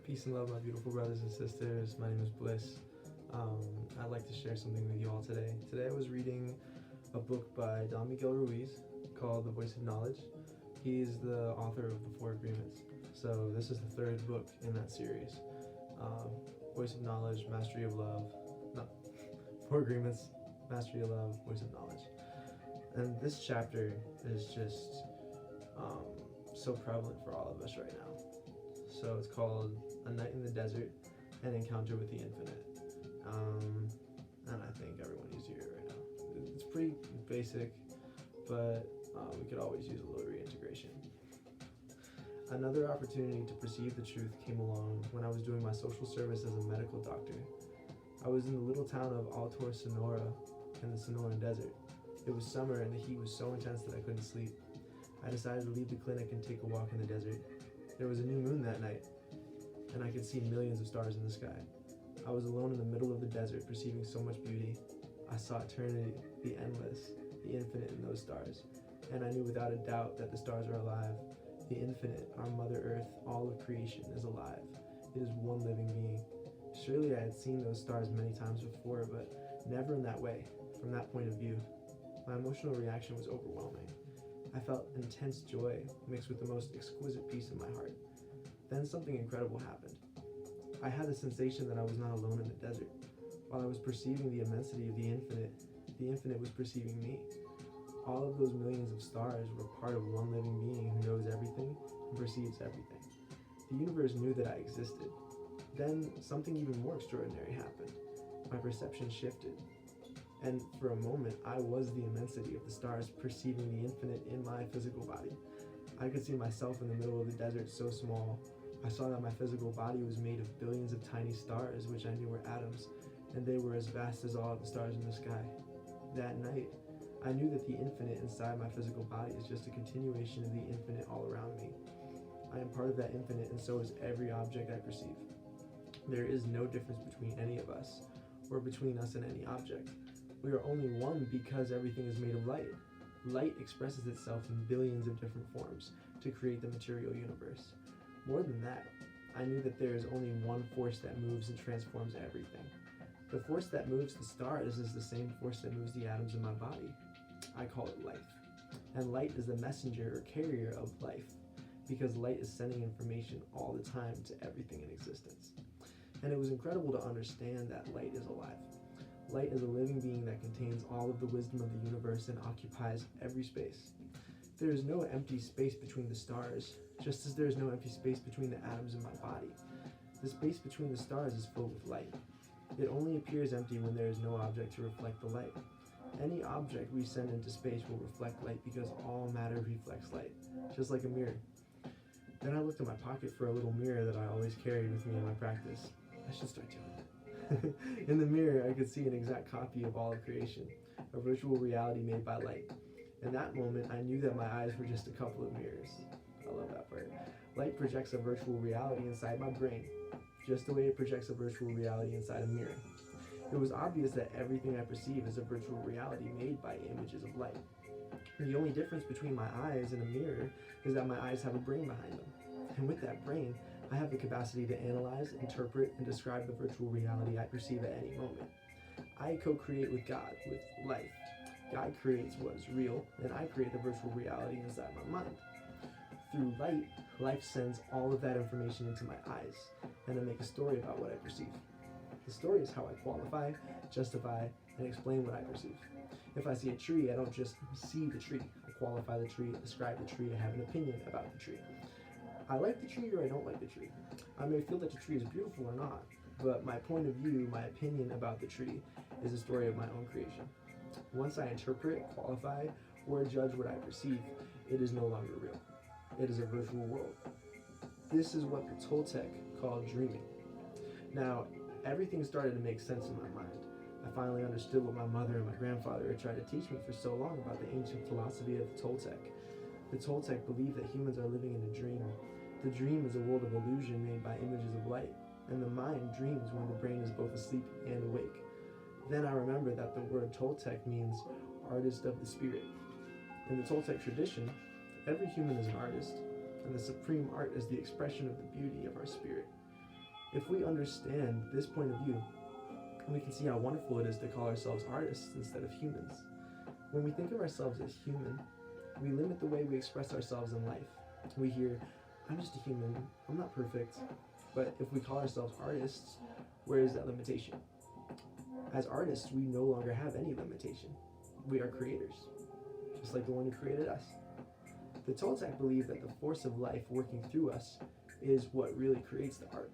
Peace and love, my beautiful brothers and sisters. My name is Bliss. I'd like to share something with you all today. Today I was reading a book by Don Miguel Ruiz called The Voice of Knowledge. He's the author of the Four Agreements. So this is the third book in that series. Voice of Knowledge, Mastery of Love. No, Four Agreements, Mastery of Love, Voice of Knowledge. And this chapter is just so prevalent for all of us right now. So it's called A Night in the Desert, An Encounter with the Infinite. And I think everyone needs to hear it right now. It's pretty basic, but we could always use a little reintegration. Another opportunity to perceive the truth came along when I was doing my social service as a medical doctor. I was in the little town of Altor, Sonora, in the Sonoran Desert. It was summer and the heat was so intense that I couldn't sleep. I decided to leave the clinic and take a walk in the desert. There was a new moon that night, and I could see millions of stars in the sky. I was alone in the middle of the desert, perceiving so much beauty. I saw eternity, the endless, the infinite in those stars, and I knew without a doubt that the stars are alive. The infinite, our Mother Earth, all of creation is alive. It is one living being. Surely I had seen those stars many times before, but never in that way, from that point of view. My emotional reaction was overwhelming. I felt intense joy mixed with the most exquisite peace in my heart. Then something incredible happened. I had the sensation that I was not alone in the desert. While I was perceiving the immensity of the infinite was perceiving me. All of those millions of stars were part of one living being who knows everything and perceives everything. The universe knew that I existed. Then something even more extraordinary happened. My perception shifted. And for a moment, I was the immensity of the stars, perceiving the infinite in my physical body. I could see myself in the middle of the desert so small. I saw that my physical body was made of billions of tiny stars, which I knew were atoms, and they were as vast as all of the stars in the sky. That night, I knew that the infinite inside my physical body is just a continuation of the infinite all around me. I am part of that infinite, and so is every object I perceive. There is no difference between any of us, or between us and any object. We are only one because everything is made of light. Light expresses itself in billions of different forms to create the material universe. More than that, I knew that there is only one force that moves and transforms everything. The force that moves the stars is the same force that moves the atoms in my body. I call it life. And light is the messenger or carrier of life, because light is sending information all the time to everything in existence. And it was incredible to understand that light is alive. Light is a living being that contains all of the wisdom of the universe and occupies every space. There is no empty space between the stars, just as there is no empty space between the atoms in my body. The space between the stars is filled with light. It only appears empty when there is no object to reflect the light. Any object we send into space will reflect light because all matter reflects light, just like a mirror. Then I looked in my pocket for a little mirror that I always carried with me in my practice. I should start doing that. In the mirror, I could see an exact copy of all of creation, a virtual reality made by light. In that moment, I knew that my eyes were just a couple of mirrors. I love that part. Light projects a virtual reality inside my brain, just the way it projects a virtual reality inside a mirror. It was obvious that everything I perceive is a virtual reality made by images of light. The only difference between my eyes and a mirror is that my eyes have a brain behind them. And with that brain, I have the capacity to analyze, interpret, and describe the virtual reality I perceive at any moment. I co-create with God, with life. God creates what is real, and I create the virtual reality inside my mind. Through light, life sends all of that information into my eyes, and I make a story about what I perceive. The story is how I qualify, justify, and explain what I perceive. If I see a tree, I don't just see the tree. I qualify the tree, describe the tree, I have an opinion about the tree. I like the tree or I don't like the tree. I may feel that the tree is beautiful or not, but my point of view, my opinion about the tree is a story of my own creation. Once I interpret, qualify, or judge what I perceive, it is no longer real. It is a virtual world. This is what the Toltec called dreaming. Now, everything started to make sense in my mind. I finally understood what my mother and my grandfather had tried to teach me for so long about the ancient philosophy of the Toltec. The Toltec believed that humans are living in a dream. The dream is a world of illusion made by images of light, and the mind dreams when the brain is both asleep and awake. Then I remembered that the word Toltec means artist of the spirit. In the Toltec tradition, every human is an artist, and the supreme art is the expression of the beauty of our spirit. If we understand this point of view, we can see how wonderful it is to call ourselves artists instead of humans. When we think of ourselves as human, we limit the way we express ourselves in life. We hear, I'm just a human, I'm not perfect. But if we call ourselves artists, where is that limitation? As artists, we no longer have any limitation. We are creators, just like the one who created us. The Toltec believe that the force of life working through us is what really creates the art,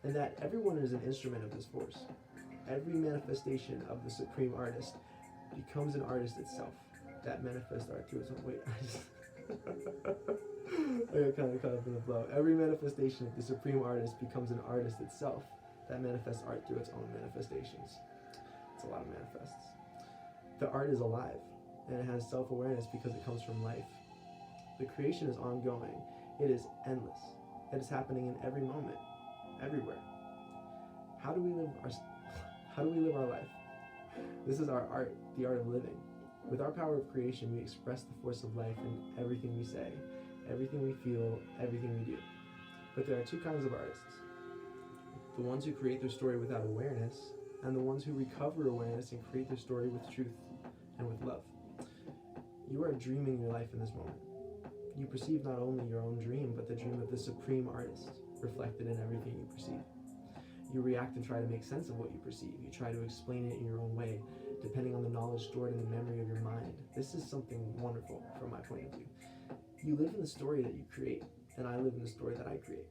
and that everyone is an instrument of this force. Every manifestation of the supreme artist becomes an artist itself. That manifests art through its own weight. I got kind of caught up in the flow. Every manifestation of the supreme artist becomes an artist itself. That manifests art through its own manifestations. It's a lot of manifests. The art is alive, and it has self-awareness because it comes from life. The creation is ongoing. It is endless. It is happening in every moment, everywhere. How do we live our life? This is our art, the art of living. With our power of creation, we express the force of life in everything we say, everything we feel, everything we do. But there are two kinds of artists. The ones who create their story without awareness, and the ones who recover awareness and create their story with truth and with love. You are dreaming your life in this moment. You perceive not only your own dream, but the dream of the supreme artist, reflected in everything you perceive. You react and try to make sense of what you perceive. You try to explain it in your own way, depending on the knowledge stored in the memory of your mind. This is something wonderful from my point of view. You live in the story that you create, and I live in the story that I create.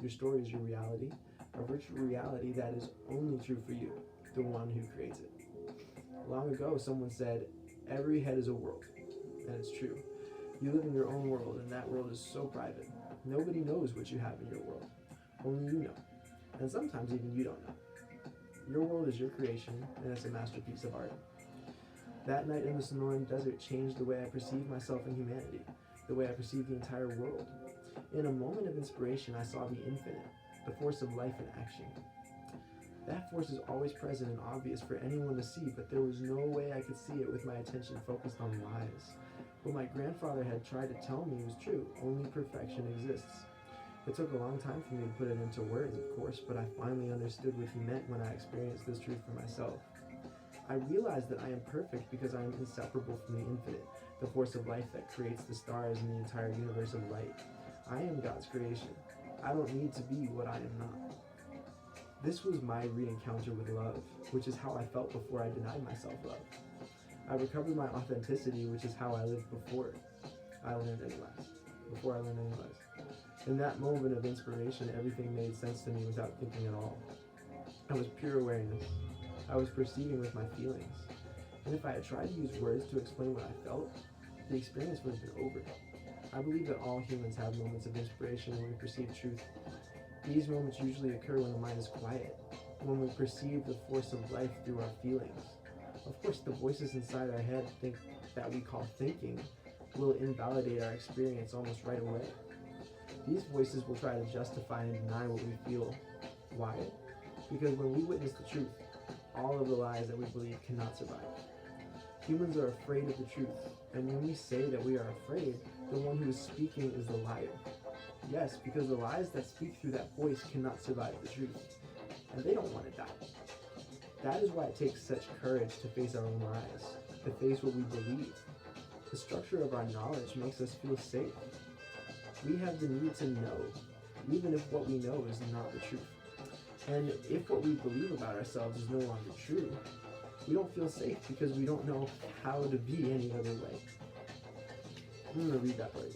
Your story is your reality, a virtual reality that is only true for you, the one who creates it. Long ago, someone said, every head is a world, and it's true. You live in your own world, and that world is so private. Nobody knows what you have in your world. Only you know. And sometimes even you don't know. Your world is your creation, and it's a masterpiece of art. That night in the Sonoran Desert changed the way I perceived myself and humanity, the way I perceived the entire world. In a moment of inspiration, I saw the infinite, the force of life in action. That force is always present and obvious for anyone to see, but there was no way I could see it with my attention focused on lies. What my grandfather had tried to tell me was true. Only perfection exists. It took a long time for me to put it into words, of course, but I finally understood what he meant when I experienced this truth for myself. I realized that I am perfect because I am inseparable from the infinite, the force of life that creates the stars and the entire universe of light. I am God's creation. I don't need to be what I am not. This was my re-encounter with love, which is how I felt before I denied myself love. I recovered my authenticity, which is how I lived before I learned any lies. In that moment of inspiration, everything made sense to me without thinking at all. I was pure awareness. I was perceiving with my feelings. And if I had tried to use words to explain what I felt, the experience would have been over. I believe that all humans have moments of inspiration when we perceive truth. These moments usually occur when the mind is quiet, when we perceive the force of life through our feelings. Of course, the voices inside our head that we call thinking will invalidate our experience almost right away. These voices will try to justify and deny what we feel. Why? Because when we witness the truth, all of the lies that we believe cannot survive. Humans are afraid of the truth, and when we say that we are afraid, the one who is speaking is the liar. Yes, because the lies that speak through that voice cannot survive the truth, and they don't want to die. That is why it takes such courage to face our own lies, to face what we believe. The structure of our knowledge makes us feel safe. We have the need to know, even if what we know is not the truth. And if what we believe about ourselves is no longer true, we don't feel safe because we don't know how to be any other way. I'm going to read that part.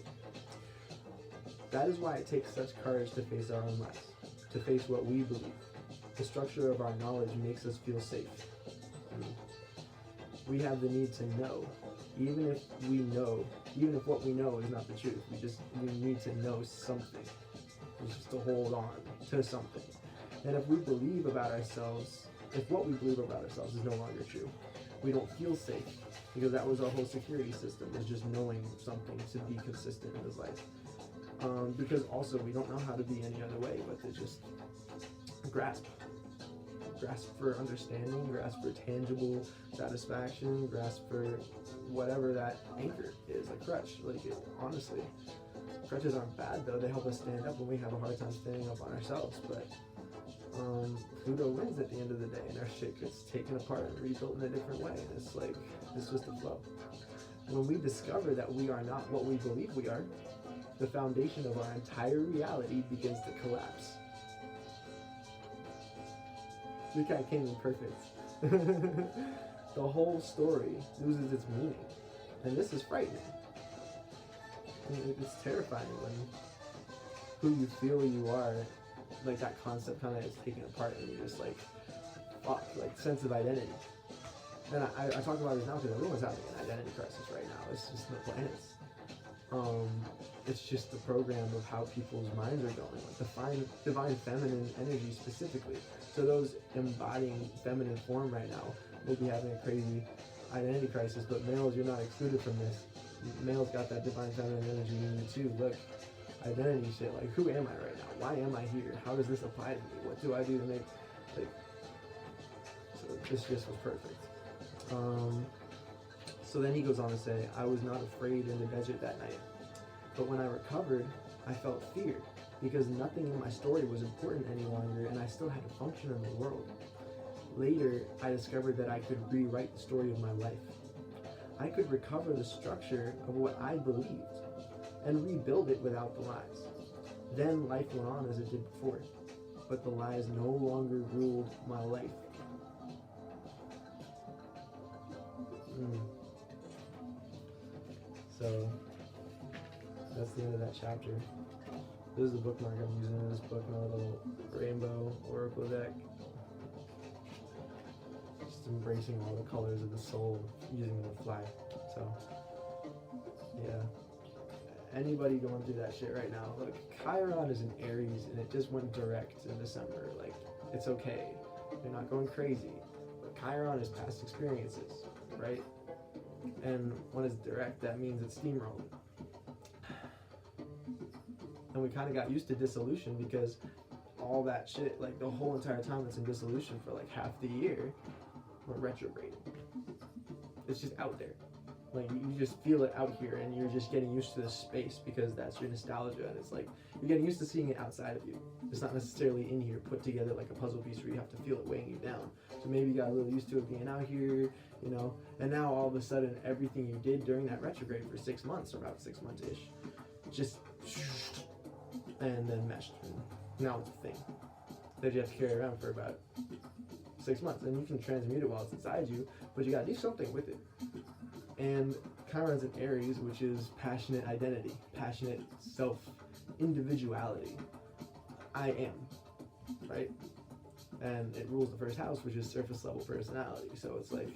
That is why it takes such courage to face our own lies, to face what we believe. The structure of our knowledge makes us feel safe. We have the need to know, even if what we know is not the truth. We need to know something, just to hold on to something. And if what we believe about ourselves is no longer true, we don't feel safe, because that was our whole security system, was just knowing something to be consistent in this life. Because also we don't know how to be any other way but to just grasp for understanding, grasp for tangible satisfaction, grasp for whatever that anchor is, a crutch. Honestly, Crutches aren't bad though, they help us stand up when we have a hard time standing up on ourselves, but Pluto wins at the end of the day, and our shit gets taken apart and rebuilt in a different way, and it's like, it's just the flow. When we discover that we are not what we believe we are, the foundation of our entire reality begins to collapse. This guy came in perfect. The whole story loses its meaning, and this is frightening. I mean, it's terrifying when who you feel you are, like that concept kind of is taken apart, and you're just like, fuck, like sense of identity. And I talk about this now because everyone's having an identity crisis right now. It's just the planets. It's just the program of how people's minds are going, like divine feminine energy specifically. So those embodying feminine form right now may be having a crazy identity crisis, but males, you're not excluded from this. Males got that divine feminine energy in you too. Look, identity shit, like who am I right now? Why am I here? How does this apply to me? What do I do to make, like, so this just was perfect. So then he goes on to say, I was not afraid in the desert that night, but when I recovered, I felt fear because nothing in my story was important any longer and I still had to function in the world. Later, I discovered that I could rewrite the story of my life. I could recover the structure of what I believed and rebuild it without the lies. Then life went on as it did before, but the lies no longer ruled my life. So that's the end of that chapter. This is the bookmark I'm using in this book, my little rainbow oracle deck. Just embracing all the colors of the soul using the flag. So yeah. Anybody going through that shit right now, look, Chiron is in Aries and it just went direct in December. Like, it's okay. You're not going crazy. But Chiron is past experiences, right? And when it's direct, that means it's steamrolling. And we kind of got used to dissolution because all that shit, like the whole entire time it's in dissolution for like half the year, we're retrograde. It's just out there. Like you just feel it out here and you're just getting used to the space because that's your nostalgia, and it's like you're getting used to seeing it outside of you. It's not necessarily in here put together like a puzzle piece where you have to feel it weighing you down. So maybe you got a little used to it being out here, you know, and now all of a sudden everything you did during that retrograde for 6 months, or about 6 months-ish, just and then meshed. And now it's a thing that you have to carry around for about 6 months, and you can transmute it while it's inside you, but you gotta do something with it. And Chiron's in Aries, which is passionate identity, passionate self-individuality. I am, right? And it rules the first house, which is surface level personality. So it's like,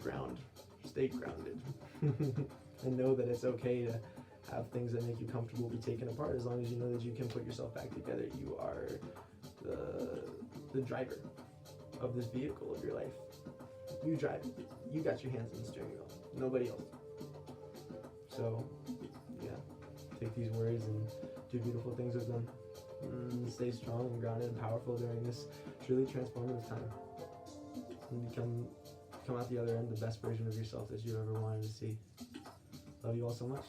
ground, stay grounded. And know that it's okay to have things that make you comfortable be taken apart, as long as you know that you can put yourself back together. You are the driver of this vehicle of your life. You drive it. You got your hands on the steering wheel. Nobody else. So, yeah. Take these words and do beautiful things with them. Stay strong and grounded and powerful during this truly transformative time. And come out the other end the best version of yourself that you ever wanted to see. Love you all so much.